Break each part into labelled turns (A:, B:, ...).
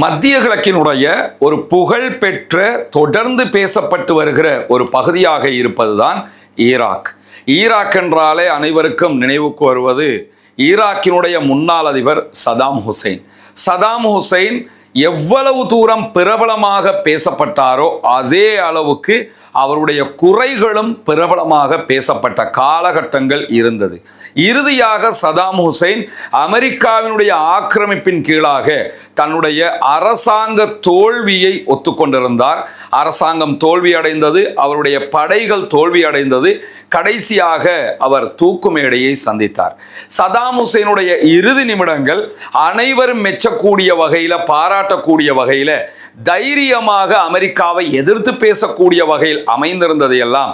A: மத்திய கிழக்கினுடைய ஒரு புகழ் பெற்ற தொடர்ந்து பேசப்பட்டு வருகிற ஒரு பகுதியாக இருப்பதுதான் ஈராக். ஈராக் என்றாலே அனைவருக்கும் நினைவுக்கு வருவது ஈராக்கினுடைய முன்னாள் அதிபர் சதாம் ஹுசைன். சதாம் ஹுசைன் எவ்வளவு தூரம் பிரபலமாக பேசப்பட்டாரோ அதே அளவுக்கு அவருடைய குறைகளும் பிரபலமாக பேசப்பட்ட காலகட்டங்கள் இருந்தது. இறுதியாக சதாம் ஹுசைன் அமெரிக்காவினுடைய ஆக்கிரமிப்பின் கீழாக தன்னுடைய அரசாங்க தோல்வியை ஒத்துக்கொண்டிருந்தார். அரசாங்கம் தோல்வி அடைந்தது, அவருடைய படைகள் தோல்வி அடைந்தது. கடைசியாக அவர் தூக்கு மேடையை சந்தித்தார். சதாம் ஹுசைனுடைய இறுதி நிமிடங்கள் அனைவரும் மெச்சக்கூடிய வகையில், பாராட்டக்கூடிய வகையில், தைரியமாக அமெரிக்காவை எதிர்த்து பேசக்கூடிய வகையில் அமைந்திருந்ததையெல்லாம்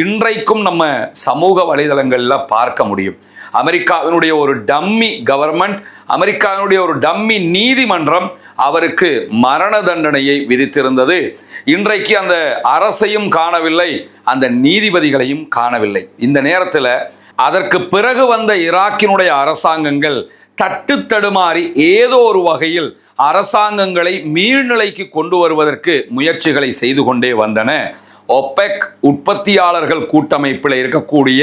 A: இன்றைக்கும் நம்ம சமூக வலைதளங்களில் பார்க்க முடியும். அமெரிக்காவினுடைய ஒரு டம்மி கவர்மெண்ட், அமெரிக்காவினுடைய ஒரு டம்மி நீதிமன்றம் அவருக்கு மரண தண்டனையை விதித்திருந்தது. இன்றைக்கு அந்த அரசையும் காணவில்லை, அந்த நீதிபதிகளையும் காணவில்லை. இந்த நேரத்தில் அதற்கு பிறகு வந்த ஈராக்கினுடைய அரசாங்கங்கள் தட்டு தடுமாறி ஏதோ ஒரு வகையில் அரசாங்கங்களை மீள்நிலைக்கு கொண்டு வருவதற்கு முயற்சிகளை செய்து கொண்டே வந்தன. ஒபெக் உற்பத்தியாளர்கள் கூட்டமைப்பில் இருக்கக்கூடிய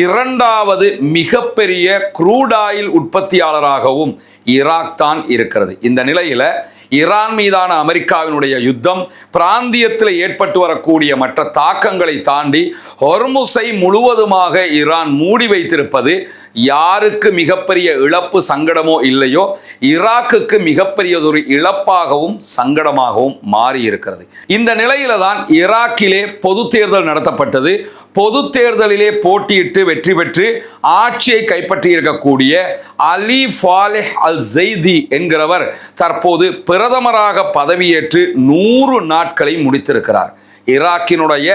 A: இரண்டாவது மிகப்பெரிய க்ரூட் ஆயில் உற்பத்தியாளராகவும் ஈராக் தான் இருக்கிறது. இந்த நிலையில ஈரான் மீதான அமெரிக்காவினுடைய யுத்தம், பிராந்தியத்தில் ஏற்பட்டு வரக்கூடிய மற்ற தாக்கங்களை தாண்டி ஹொர்முஸை முழுவதுமாக ஈரான் மூடி வைத்திருப்பது யாருக்கு மிகப்பெரிய இழப்பு சங்கடமோ இல்லையோ ஈராக்குக்கு மிகப்பெரியதொரு இழப்பாகவும் சங்கடமாகவும் மாறி இருக்கிறது. இந்த நிலையில தான் ஈராக்கிலே பொது தேர்தல் நடத்தப்பட்டது. பொது தேர்தலிலே போட்டியிட்டு வெற்றி பெற்று ஆட்சியை கைப்பற்றி இருக்கக்கூடிய அலி ஃபாலிஹ் அல் ஜெய்தி என்கிறவர் தற்போது பிரதமராக பதவியேற்று 100 நாட்களை முடித்திருக்கிறார். ஈராக்கினுடைய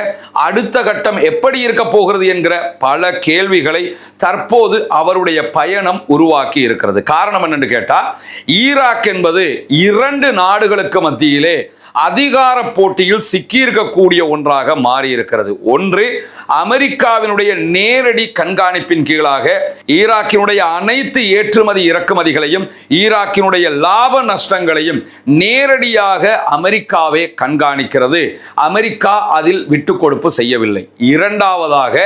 A: அடுத்த கட்டம் எப்படி இருக்க போகிறது என்கிற பல கேள்விகளை தற்போது அவருடைய பயணம் உருவாக்கி இருக்கிறது. காரணம் என்னன்னு கேட்டா, ஈராக் என்பது 2 நாடுகளுக்கு மத்தியிலே அதிகார போட்டியில் சிக்கியிருக்கக்கூடிய ஒன்றாக மாறி இருக்கிறது. ஒன்று, அமெரிக்காவினுடைய நேரடி கண்காணிப்பின் கீழாக ஈராக்கினுடைய அனைத்து ஏற்றுமதி இறக்குமதிகளையும் ஈராக்கினுடைய லாப நஷ்டங்களையும் நேரடியாக அமெரிக்காவே கண்காணிக்கிறது. அமெரிக்கா அதில் விட்டு கொடுப்பு செய்யவில்லை. இரண்டாவதாக,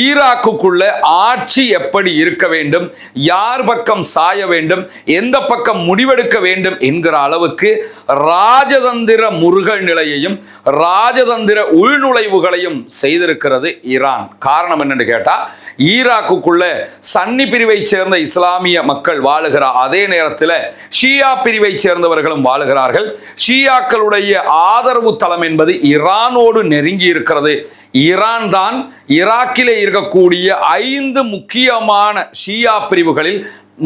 A: ஈராக்குக்குள்ள ஆட்சி எப்படி இருக்க வேண்டும், யார் பக்கம் சாய வேண்டும், எந்த பக்கம் முடிவெடுக்க வேண்டும் என்கிற அளவுக்கு ராஜதந்திர முருகல் நிலையையும் ராஜதந்திர உள்நுழைவுகளையும் செய்திருக்கிறது ஈரான். காரணம் என்னன்னு கேட்டா, ஈராக்குக்குள்ள சன்னி பிரிவை சேர்ந்த இஸ்லாமிய மக்கள் வாழுகிற அதே நேரத்தில் ஷியா பிரிவை சேர்ந்தவர்களும் வாழுகிறார்கள். ஷியாக்களுடைய ஆதரவு தளம் என்பது ஈரானோடு நெருங்கி இருக்கிறது. ஈரான் தான் ஈராக்கிலே இருக்கக்கூடிய 5 முக்கியமான ஷியா பிரிவுகளில்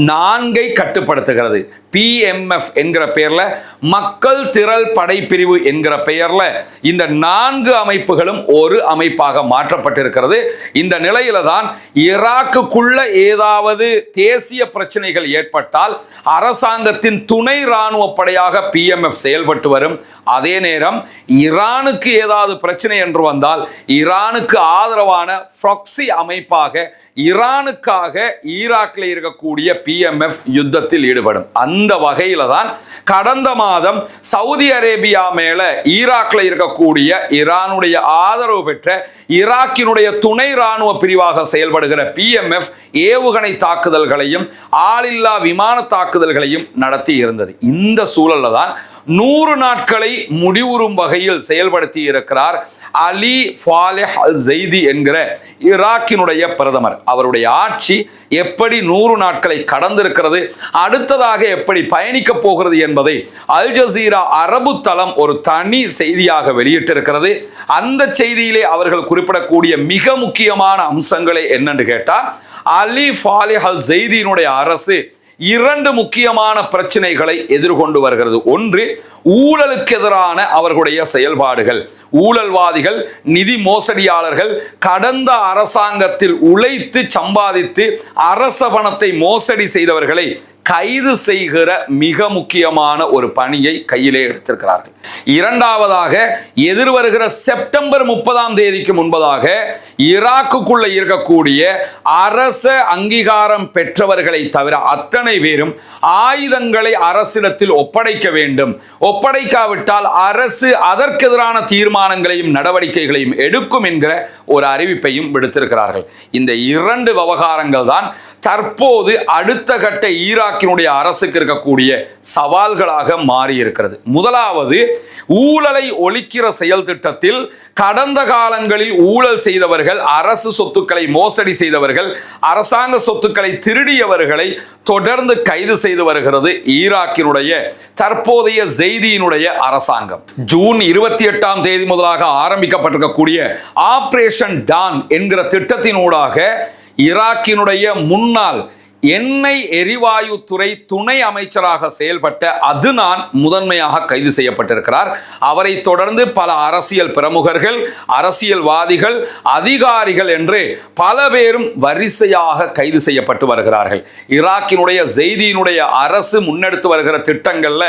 A: 4 கட்டுப்படுத்துகிறது. PMF என்கிற பெயர்ல, மக்கள் திரள் படைப்பிரிவு என்கிற பெயர்ல இந்த 4 அமைப்புகளும் ஒரு அமைப்பாக மாற்றப்பட்டிருக்கிறது. இந்த நிலையில தான் ஈராக்குக்குள்ள ஏதாவது தேசிய பிரச்சனைகள் ஏற்பட்டால் அரசாங்கத்தின் துணை இராணுவ படையாக PMF செயல்பட்டு வரும். அதே நேரம் ஈரானுக்கு ஏதாவது பிரச்சனை என்று வந்தால் ஈரானுக்கு ஆதரவான ப்ராக்ஸி அமைப்பாக ஈரானுக்காக ஈராக்கில் இருக்கக்கூடிய PMF யுத்தத்தில் ஈடுபடும். அந்த வகையில தான் கடந்த மாதம் சவுதி அரேபியா மேல ஈராக்ல இருக்கக்கூடிய ஈரானுடைய ஆதரவு பெற்ற ஈராக்கினுடைய துணை இராணுவ பிரிவாக செயல்படுகிற PMF ஏவுகணை தாக்குதல்களையும் ஆளில்லா விமான தாக்குதல்களையும் நடத்தி இருந்தது. இந்த சூழல்ல தான் 100 நாட்களை முடிவுறும் வகையில் செயல்படுத்தி இருக்கிறார் அலி ஃபாலிஹ் அல் ஜெய்தி என்கிற ஈராக்கினுடைய பிரதமர். அவருடைய ஆட்சி எப்படி 100 நாட்களை கடந்திருக்கிறது, அடுத்ததாக எப்படி பயணிக்க போகிறது என்பதை அல் ஜசீரா அரபு தளம் ஒரு தனி செய்தியாக வெளியிட்டிருக்கிறது. அந்த செய்தியிலே அவர்கள் குறிப்பிடக்கூடிய மிக முக்கியமான அம்சங்களே என்னன்னு கேட்டா, அலி ஃபாலிஹ் அல் ஜெய்தியினுடைய அரசு 2 முக்கியமான பிரச்சனைகளை எதிர்கொண்டு வருகிறது. ஒன்று, ஊழலுக்கு எதிரான அவர்களுடைய செயல்பாடுகள். ஊழல்வாதிகள், நிதி மோசடியாளர்கள் கடந்த அரசாங்கத்தில் உழைத்து சம்பாதித்து அரச பணத்தை மோசடி செய்தவர்களை கைது செய்கிற மிக முக்கியமான ஒரு பணியை கையிலே எடுத்திருக்கிறார்கள். இரண்டாவதாக, எதிர்வருகிற செப்டம்பர் 30 முன்பதாக ஈராக்குக்குள்ள இருக்கக்கூடிய அரச அங்கீகாரம் பெற்றவர்களை தவிர அத்தனை பேரும் ஆயுதங்களை அரசிடத்தில் ஒப்படைக்க வேண்டும். ஒப்படைக்காவிட்டால் அரசு அதற்கு எதிரான தீர்மானங்களையும் நடவடிக்கைகளையும் எடுக்கும் என்கிற ஒரு அறிவிப்பையும் விடுத்திருக்கிறார்கள். இந்த இரண்டு விவகாரங்கள் தான் தற்போது அடுத்த கட்ட ஈராக்கினுடைய அரசுக்கு இருக்கக்கூடிய சவால்களாக மாறி இருக்கிறது. முதலாவது, ஊழலை ஒழிக்கிற செயல் திட்டத்தில் கடந்த காலங்களில் ஊழல் செய்தவர்கள், அரசு சொத்துக்களை மோசடி செய்தவர்கள், அரசாங்க சொத்துக்களை திருடியவர்களை தொடர்ந்து கைது செய்து வருகிறது ஈராக்கினுடைய தற்போதைய செய்தியினுடைய அரசாங்கம். ஜூன் 28 முதலாக ஆரம்பிக்கப்பட்டிருக்கக்கூடிய ஆபரேஷன் டான் என்கிற திட்டத்தினூடாக ஈராக்கினுடைய முன்னாள் எண்ணெய் எரிவாயு துறை துணை அமைச்சராக செயல்பட்ட அதுனான் முதன்மையாக கைது செய்யப்பட்டிருக்கிறார். அவரை தொடர்ந்து பல அரசியல் பிரமுகர்கள், அரசியல்வாதிகள், அதிகாரிகள் என்று பல பேரும் வரிசையாக கைது செய்யப்பட்டு வருகிறார்கள். ஈராக்கினுடைய செய்தியினுடைய அரசு முன்னெடுத்து வருகிற திட்டங்கள்ல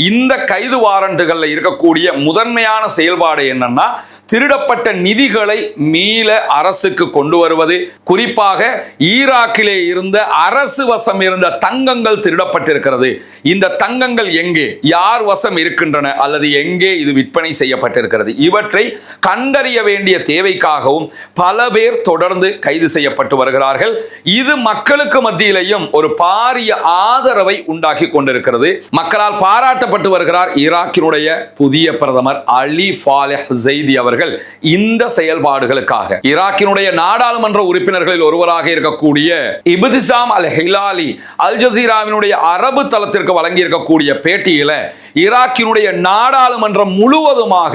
A: இந்த கைது வாரண்டுகள்ல இருக்கக்கூடிய முதன்மையான செயல்பாடு என்னன்னா, திருடப்பட்ட நிதிகளை மீள அரசுக்கு கொண்டு வருவது. குறிப்பாக ஈராக்கிலே இருந்த அரசு வசம் இருந்த தங்கங்கள் திருடப்பட்டிருக்கிறது. இந்த தங்கங்கள் எங்கே, யார் வசம் இருக்கின்றன, அல்லது எங்கே இது விற்பனை செய்யப்பட்டிருக்கிறது, இவற்றை கண்டறிய வேண்டிய தேவைக்காகவும் பல பேர் தொடர்ந்து கைது செய்யப்பட்டு வருகிறார்கள். இது மக்களுக்கு மத்தியிலேயும் ஒரு பாரிய ஆதரவை உண்டாக்கி கொண்டிருக்கிறது. மக்களால் பாராட்டப்பட்டு வருகிறார் ஈராக்கினுடைய புதிய பிரதமர் அலி ஃபாலெஹ் ஸைதி அவர்கள். இந்த செயல்பாடுகளுக்காக ஈராக்கினுடைய நாடாளுமன்ற உறுப்பினர்களில் ஒருவராக இருக்கக்கூடிய இப்திசாம் அல் ஹிலாலி அல் ஜசீராவினுடைய அரபு தளத்திற்கு வழங்கி இருக்கக்கூடிய பேட்டியில ஈராக்கினுடைய நாடாளுமன்றம் முழுவதுமாக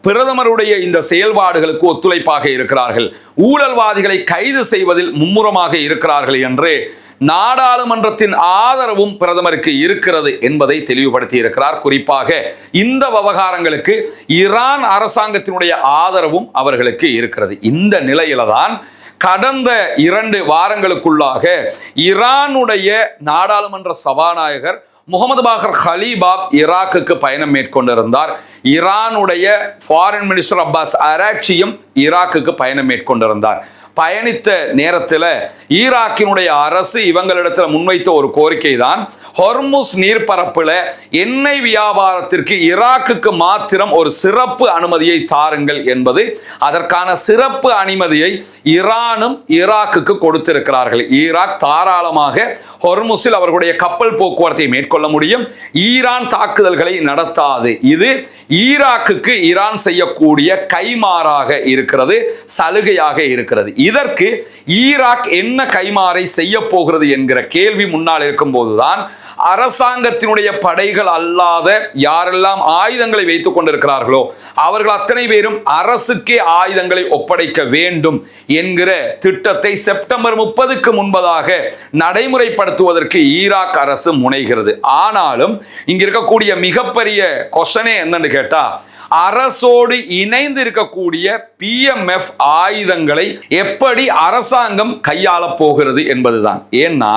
A: பிரதமருடைய இந்த செயல்பாடுகளுக்கு ஒத்துழைப்பாக இருக்கிறார்கள், ஊழல்வாதிகளை கைது செய்வதில் மும்முரமாக இருக்கிறார்கள் என்று நாடாளுமன்றத்தின் ஆதரவும் பிரதமருக்கு இருக்கிறது என்பதை தெளிவுபடுத்தி இருக்கிறார். குறிப்பாக இந்த விவகாரங்களுக்கு ஈரான் அரசாங்கத்தினுடைய ஆதரவும் அவர்களுக்கு இருக்கிறது. இந்த நிலையில தான் கடந்த 2 வாரங்களுக்குள்ளாக ஈரானுடைய நாடாளுமன்ற சபாநாயகர் முகமது பாகர் கலீபாப் ஈராக்குக்கு பயணம் மேற்கொண்டிருந்தார். ஈரானுடைய ஃபாரின் மினிஸ்டர் அப்பாஸ் அராக்சியும் ஈராக்குக்கு பயணம் மேற்கொண்டிருந்தார். பயணித்த நேரத்தில் ஈராக்கினுடைய அரசு இவங்களிடத்தில் முன்வைத்த ஒரு கோரிக்கை தான், ஹொர்முஸ் நீர்ப்பரப்புல எண்ணெய் வியாபாரத்திற்கு ஈராக்குக்கு மாத்திரம் ஒரு சிறப்பு அனுமதியை தாருங்கள் என்பது. அதற்கான சிறப்பு அனுமதியை ஈரானும் ஈராக்குக்கு கொடுத்திருக்கிறார்கள். ஈராக் தாராளமாக ஹொர்முஸில் அவர்களுடைய கப்பல் போக்குவரத்தை மேற்கொள்ள முடியும், ஈரான் தாக்குதல்களை நடத்தாது. இது ஈராக்குக்கு ஈரான் செய்யக்கூடிய கைமாறாக இருக்கிறது, சலுகையாக இருக்கிறது. இதற்கு ஈராக் என்ன கைமாறை செய்ய போகிறது என்கிற கேள்வி முன்னால் இருக்கும் போதுதான் அரசாங்கத்தினுடைய படைகள் அல்லாத யாரெல்லாம் ஆயுதங்களை வைத்துக் கொண்டிருக்கிறார்களோ அவர்கள் அத்தனை பேரும் அரசுக்கே ஆயுதங்களை ஒப்படைக்க வேண்டும் என்கிற திட்டத்தை செப்டம்பர் 30 முன்பதாக நடைமுறைப்படுத்துவதற்கு ஈராக் அரசு முனைகிறது. ஆனாலும் இங்க இருக்கக்கூடிய மிகப்பெரிய கொஸ்டனே என்னன்னு கேட்டா, அரசோடு இணைந்து இருக்கக்கூடிய PMF ஆயுதங்களை எப்படி அரசாங்கம் கையாள போகிறது என்பதுதான். ஏன்னா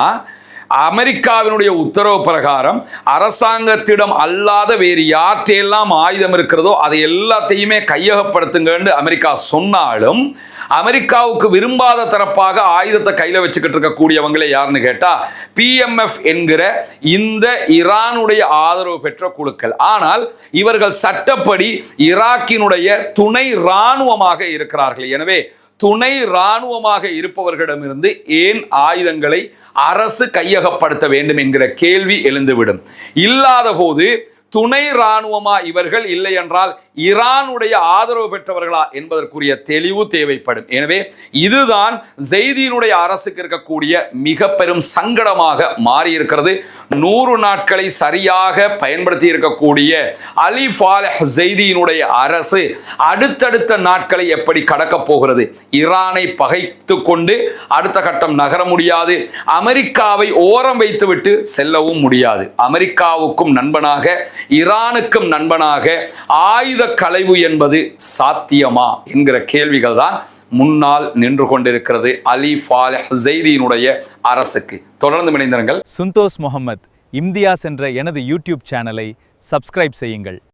A: அமெரிக்காவினுடைய உத்தரவு பிரகாரம் அரசாங்கத்திடம் அல்லாத வேறு யாற்றையெல்லாம் ஆயுதம் இருக்கிறதோ அதை எல்லாத்தையுமே கையகப்படுத்துங்க என்று அமெரிக்கா சொன்னாலும், அமெரிக்காவுக்கு விரும்பாத தரப்பாக ஆயுதத்தை கையில வச்சுக்கிட்டு இருக்கக்கூடியவங்களே யாருன்னு கேட்டா PMF என்கிற இந்த ஈரானுடைய ஆதரவு பெற்ற குழுக்கள். ஆனால் இவர்கள் சட்டப்படி ஈராக்கினுடைய துணை இராணுவமாக இருக்கிறார்கள். எனவே துணை இராணுவமாக இருப்பவர்களிடமிருந்து ஏன் ஆயுதங்களை அரசு கையகப்படுத்த வேண்டும் என்கிற கேள்வி எழுந்துவிடும். இல்லாத போது துணை இராணுவமா இவர்கள், இல்லை என்றால் ஈரானுடைய ஆதரவு பெற்றவர்களா என்பதற்குரிய தெளிவு தேவைப்படும். எனவே இதுதான் செய்தியினுடைய அரசுக்கு இருக்கக்கூடிய மிக பெரும் சங்கடமாக மாறி இருக்கிறது. 100 நாட்களை சரியாக பயன்படுத்தி இருக்கக்கூடிய அலி ஃபாலெஹ் ஸைதியினுடைய அரசு அடுத்தடுத்த நாட்களை எப்படி கடக்க போகிறது? ஈரானை பகைத்து கொண்டு அடுத்த கட்டம் நகர முடியாது, அமெரிக்காவை ஓரம் வைத்துவிட்டு செல்லவும் முடியாது. அமெரிக்காவுக்கும் நண்பனாக ஈரானுக்கும் நண்பனாக ஆயுத களைவு என்பது சாத்தியமா என்கிற கேள்விகள் தான் முன்னால் நின்று கொண்டிருக்கிறது அலி ஃபாலெஹ் ஸைதியினுடைய அரசுக்கு. தொடர்ந்து இணைந்திருங்கள்.
B: சுந்தோஸ் முகமது இம்தியாஸ் என்ற எனது யூடியூப் சேனலை சப்ஸ்கிரைப் செய்யுங்கள்.